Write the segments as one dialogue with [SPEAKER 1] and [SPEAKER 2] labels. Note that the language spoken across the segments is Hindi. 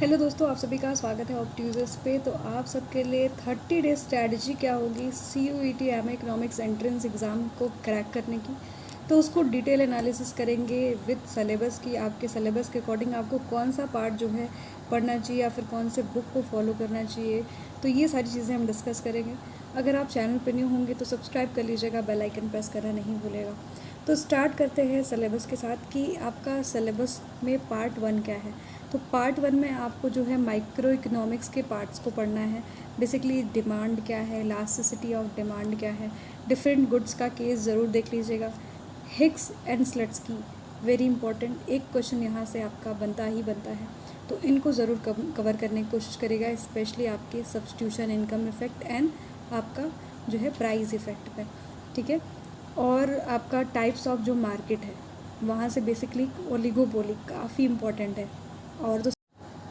[SPEAKER 1] हेलो दोस्तों, आप सभी का स्वागत है ऑप्ट्यूजर्स पे। तो आप सबके लिए 30 डे स्ट्रैटेजी क्या होगी CUET M economics entrance exam को क्रैक करने की। तो उसको डिटेल एनालिसिस करेंगे विद सिलेबस की। आपके सिलेबस के अकॉर्डिंग आपको कौन सा पार्ट जो है पढ़ना चाहिए या फिर कौन से बुक को फॉलो करना चाहिए। तो ये सारी चीज़ें हम डिस्कस करेंगे। अगर आप चैनल पर न्यू होंगे तो सब्सक्राइब कर लीजिएगा, बेल आइकन प्रेस करना नहीं भूलेगा। तो स्टार्ट करते हैं सिलेबस के साथ कि आपका सिलेबस में पार्ट 1 क्या है। तो पार्ट 1 में आपको जो है माइक्रो इकोनॉमिक्स के पार्ट्स को पढ़ना है। बेसिकली डिमांड क्या है, इलास्टिसिटी ऑफ डिमांड क्या है, डिफरेंट गुड्स का केस ज़रूर देख लीजिएगा। हिग्स एंड स्लट्सकी वेरी इंपॉर्टेंट, एक क्वेश्चन यहाँ से आपका बनता ही बनता है। तो इनको ज़रूर कवर करने की कोशिश करेगा, स्पेशली आपके सब्स्टिट्यूशन इनकम इफेक्ट एंड आपका जो है प्राइस इफेक्ट पे, ठीक है। और आपका टाइप्स ऑफ जो मार्केट है वहाँ से बेसिकली ओलिगोपोली काफ़ी इंपॉर्टेंट है। और तो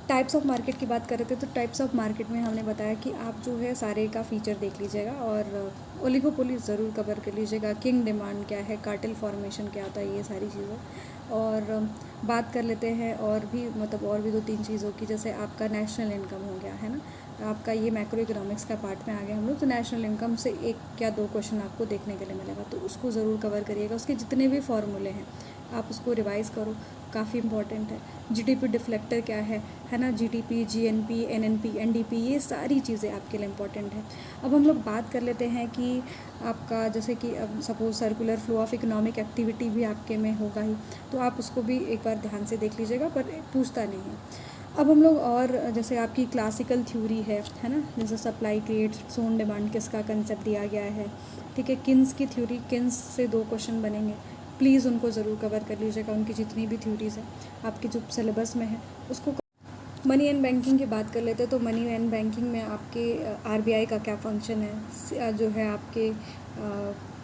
[SPEAKER 1] टाइप्स ऑफ मार्केट की बात कर रहे थे, तो टाइप्स ऑफ मार्केट में हमने बताया कि आप जो है सारे का फीचर देख लीजिएगा और ओलिगोपोली ज़रूर कवर कर लीजिएगा। किंग डिमांड क्या है, कार्टेल फॉर्मेशन क्या होता है, ये सारी चीज़ें। और बात कर लेते हैं और भी और भी 2-3 चीज़ों की, जैसे आपका नेशनल इनकम हो गया है ना। आपका ये मैक्रो इकोनॉमिक्स का पार्ट में आ गया हम लोग। तो नेशनल इनकम से 1 या 2 क्वेश्चन आपको देखने के लिए मिलेगा, तो उसको ज़रूर कवर करिएगा। उसके जितने भी फॉर्मूले हैं आप उसको रिवाइज़ करो, काफ़ी इंपॉर्टेंट है। जीडीपी डिफ्लेक्टर क्या है ना, जीडीपी, जीएनपी, एनएनपी, एनडीपी, ये सारी चीज़ें आपके लिए इम्पॉर्टेंट है। अब हम लोग बात कर लेते हैं कि आपका जैसे कि अब suppose circular flow of economic activity भी आपके में होगा ही, तो आप उसको भी एक बार ध्यान से देख लीजिएगा, पर पूछता नहीं है। अब हम लोग और जैसे आपकी क्लासिकल थ्योरी है ना, जैसे सप्लाई क्रिएट्स ओन डिमांड, किसका कंसेप्ट दिया गया है, ठीक है। किन्स की थ्योरी, किन्स से 2 क्वेश्चन बनेंगे, प्लीज़ उनको ज़रूर कवर कर लीजिएगा। उनकी जितनी भी थ्योरीज़ हैं आपके जो सिलेबस में है उसको। मनी एंड बैंकिंग की बात कर लेते हैं, तो मनी एंड बैंकिंग में आपके RBI का क्या फंक्शन है, जो है आपके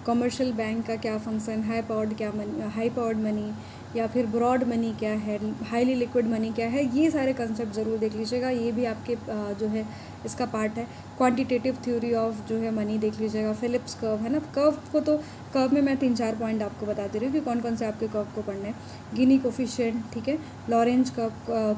[SPEAKER 1] कमर्शियल बैंक का क्या फंक्शन, हाई पावर्ड मनी या फिर ब्रॉड मनी क्या है, हाईली लिक्विड मनी क्या है, ये सारे कंसेप्ट ज़रूर देख लीजिएगा। ये भी आपके जो है इसका पार्ट है। क्वांटिटेटिव थ्योरी ऑफ जो है मनी देख लीजिएगा। फिलिप्स कर्व है ना, कर्व को तो कर्व में मैं 3-4 पॉइंट आपको बता दे रही हूँ कि कौन कौन से आपके कर्व को पढ़ने हैं। गिनी कोफिशिएंट, ठीक है, लॉरेंज कर्व,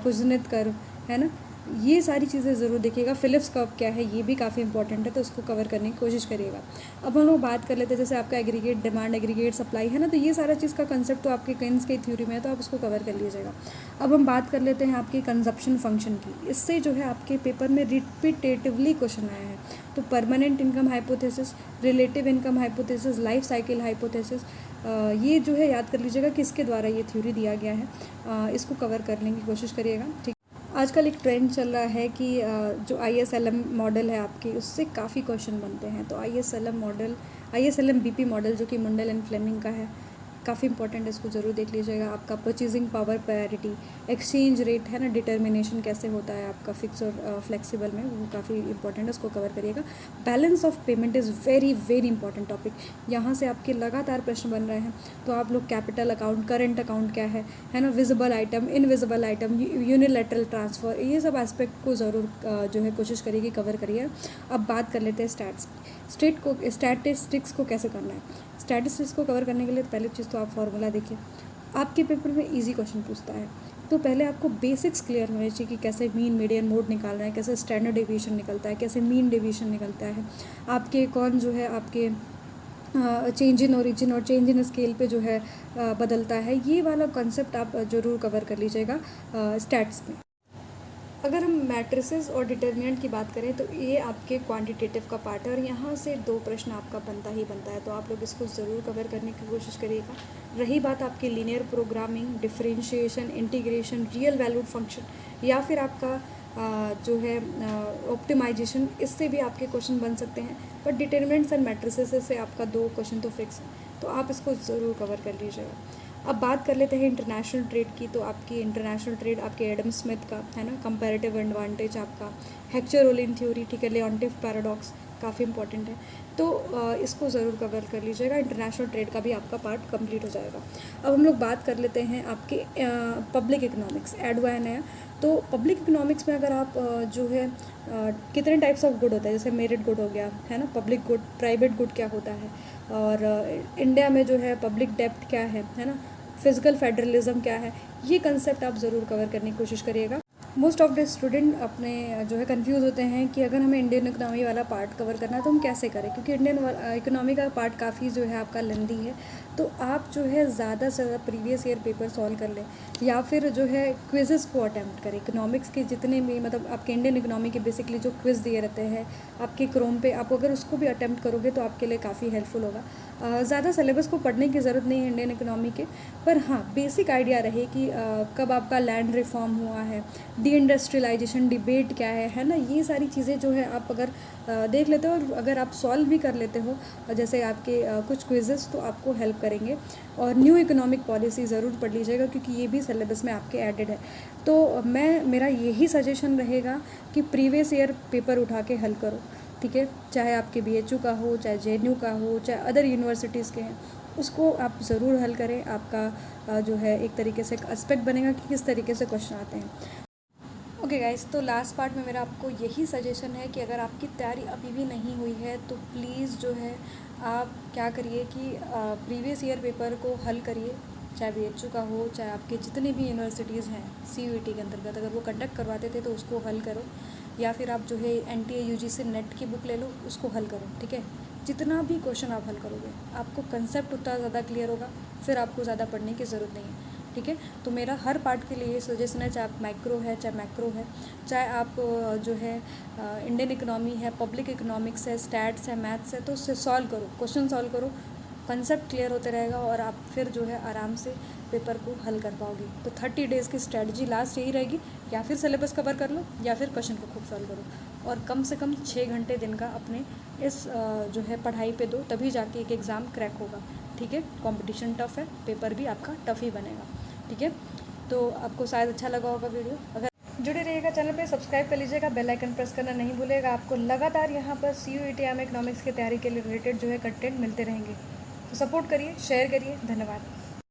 [SPEAKER 1] कुजनेत कर्व, है ना, ये सारी चीज़ें ज़रूर देखिएगा। फिलिप्स कर्व क्या है ये भी काफ़ी इंपॉर्टेंट है, तो उसको कवर करने की कोशिश करिएगा। अब हम लोग बात कर लेते हैं जैसे आपका एग्रीगेट डिमांड, एग्रीगेट सप्लाई है ना, तो ये सारा चीज़ का कंसेप्ट तो आपके किन्स की थ्योरी में है, तो आप उसको कवर कर लीजिएगा। अब हम बात कर लेते हैं आपकी कंजप्शन फंक्शन की। इससे जो है आपके पेपर में रिपीटेटिवली क्वेश्चन आया है। तो permanent income hypothesis, relative income hypothesis, life cycle hypothesis, ये जो है याद कर लीजिएगा किसके द्वारा ये थ्योरी दिया गया है। इसको कवर करने की कोशिश करिएगा, ठीक। आजकल एक ट्रेंड चल रहा है कि जो ISLM मॉडल है आपकी, उससे काफ़ी क्वेश्चन बनते हैं। तो ISLM BP मॉडल जो कि मुंडल एंड फ्लेमिंग का है, काफ़ी इंपॉर्टेंट है, इसको ज़रूर देख लीजिएगा। आपका purchasing power parity, exchange rate है ना, डिटर्मिनेशन कैसे होता है आपका फिक्स और फ्लेक्सिबल में, वो काफ़ी इंपॉर्टेंट है, उसको कवर करिएगा। Balance of payment is very very important topic. यहाँ से आपके लगातार प्रश्न बन रहे हैं, तो आप लोग कैपिटल अकाउंट, करंट अकाउंट क्या है ना, visible item, invisible item, unilateral transfer, ये सब एस्पेक्ट को ज़रूर जो है कोशिश करिए कवर करिए। अब बात कर लेते हैं स्टैटिस्टिक्स को कैसे करना है। स्टैटिस्टिक्स को कवर करने के लिए पहले चीज़ तो आप फार्मूला देखिए। आपके पेपर में इजी क्वेश्चन पूछता है, तो पहले आपको बेसिक्स क्लियर होने चाहिए कि कैसे मीन मीडियन मोड निकालना है, कैसे स्टैंडर्ड डेविएशन निकलता है, कैसे मीन डेविएशन निकलता है, आपके कौन जो है आपके चेंज इन ओरिजिन और चेंज इन स्केल पे जो है बदलता है। ये वाला कॉन्सेप्ट आप ज़रूर कवर कर लीजिएगा स्टैट्स में। अगर हम मैट्रिसेस और डिटर्मिनेंट की बात करें, तो ये आपके क्वांटिटेटिव का पार्ट है और यहाँ से 2 प्रश्न आपका बनता ही बनता है, तो आप लोग इसको ज़रूर कवर करने की कोशिश करिएगा। रही बात आपकी linear programming, differentiation, integration, real valued function या फिर आपका जो है ऑप्टिमाइजेशन, इससे भी आपके क्वेश्चन बन सकते हैं। बट डिटर्मिनेंट्स एंड मैट्रिसेस से आपका 2 क्वेश्चन तो फिक्स है, तो आप इसको ज़रूर कवर कर लीजिएगा। अब बात कर लेते हैं इंटरनेशनल ट्रेड की। तो आपकी इंटरनेशनल ट्रेड आपके एडम स्मिथ का है ना, कंपैरेटिव एडवांटेज आपका, हेक्चर-ओलिन थ्योरी, ठीक है, लियोंटिफ पैराडॉक्स काफ़ी इंपॉर्टेंट है, तो इसको ज़रूर कवर कर लीजिएगा। इंटरनेशनल ट्रेड का भी आपका पार्ट कंप्लीट हो जाएगा। अब हम लोग बात कर लेते हैं आपके पब्लिक इकोनॉमिक्स, एड हुआ है नया। तो पब्लिक इकोनॉमिक्स में अगर आप जो है कितने टाइप्स ऑफ गुड होता है, जैसे मेरिट गुड हो गया है ना, पब्लिक गुड, प्राइवेट गुड क्या होता है, और इंडिया में जो है पब्लिक डेप्ट क्या है ना, फिजिकल फेडरलिज्म क्या है, ये कंसेप्ट आप ज़रूर कवर करने की कोशिश करिएगा। मोस्ट ऑफ द स्टूडेंट अपने जो है कंफ्यूज होते हैं कि अगर हमें इंडियन इकोनॉमी वाला पार्ट कवर करना है तो हम कैसे करें, क्योंकि इंडियन इकोनॉमी का पार्ट काफ़ी जो है आपका लेंदी है। तो आप जो है ज़्यादा से ज़्यादा प्रीवियस ईयर पेपर सॉल्व कर लें, या फिर जो है क्विज़ेस को अटैम्प्ट करें। इकोनॉमिक्स के जितने भी मतलब आपके इंडियन इकोनॉमी के बेसिकली जो क्विज़ दिए रहते हैं आपके क्रोम पे, आप अगर उसको भी अटैम्प्ट करोगे तो आपके लिए काफ़ी हेल्पफुल होगा। ज़्यादा सिलेबस को पढ़ने की ज़रूरत नहीं है इंडियन इकोनॉमी के, पर हाँ बेसिक आइडिया रहे कि कब आपका लैंड रिफॉर्म हुआ है, डी इंडस्ट्रियलाइजेशन डिबेट क्या है ना, ये सारी चीज़ें जो है आप अगर देख लेते हो और अगर आप सॉल्व भी कर लेते हो जैसे आपके कुछ क्विजेस, तो आपको हेल्प करेंगे। और न्यू इकोनॉमिक पॉलिसी ज़रूर पढ़ लीजिएगा क्योंकि ये भी सिलेबस में आपके एडेड है। तो मेरा यही सजेशन रहेगा कि प्रीवियस ईयर पेपर उठा के हल करो, ठीक है। चाहे आपके BHU का हो, चाहे JNU का हो, चाहे अदर यूनिवर्सिटीज़ के हैं, उसको आप ज़रूर हल करें। आपका जो है एक तरीके से एक एस्पेक्ट बनेगा कि किस तरीके से क्वेश्चन आते हैं। ओके गाइस, तो लास्ट पार्ट में मेरा आपको यही सजेशन है कि अगर आपकी तैयारी अभी भी नहीं हुई है तो प्लीज़ जो है आप क्या करिए कि प्रीवियस ईयर पेपर को हल करिए, चाहे BHU का हो, चाहे आपके जितने भी यूनिवर्सिटीज़ हैं CUET के अंतर्गत अगर वो कंडक्ट करवाते थे तो उसको हल करो, या फिर आप जो है NTA UGC नेट की बुक ले लो, उसको हल करो, ठीक है। जितना भी क्वेश्चन आप हल करोगे आपको कंसेप्ट उतना ज़्यादा क्लियर होगा, फिर आपको ज़्यादा पढ़ने की ज़रूरत नहीं है, ठीक है। तो मेरा हर पार्ट के लिए ये सजेशन है, चाहे आप माइक्रो है, चाहे मैक्रो है, चाहे आप जो है इंडियन इकोनॉमी है, पब्लिक इकोनॉमिक्स है, स्टैट्स है, मैथ्स है, तो उससे सॉल्व करो, क्वेश्चन सॉल्व करो, कंसेप्ट क्लियर होते रहेगा और आप फिर जो है आराम से पेपर को हल कर पाओगे। तो 30 डेज़ की स्ट्रैटेजी लास्ट यही रहेगी, या फिर सिलेबस कवर कर लो या फिर क्वेश्चन को खूब सॉल्व करो, और कम से कम 6 घंटे दिन का अपने इस जो है पढ़ाई पे दो, तभी जाके एक एग्ज़ाम क्रैक होगा, ठीक है। कंपटीशन टफ़ है, पेपर भी आपका टफ़ ही बनेगा, ठीक है। तो आपको शायद अच्छा लगा होगा वीडियो। अगर जुड़े रहिएगा चैनल पे, सब्सक्राइब कर लीजिएगा, बेल आइकन प्रेस करना नहीं भूलिएगा। आपको लगातार यहाँ पर CUET इकोनॉमिक्स की तैयारी के लिए रिलेटेड जो है कंटेंट मिलते रहेंगे। तो सपोर्ट करिए, शेयर करिए। धन्यवाद।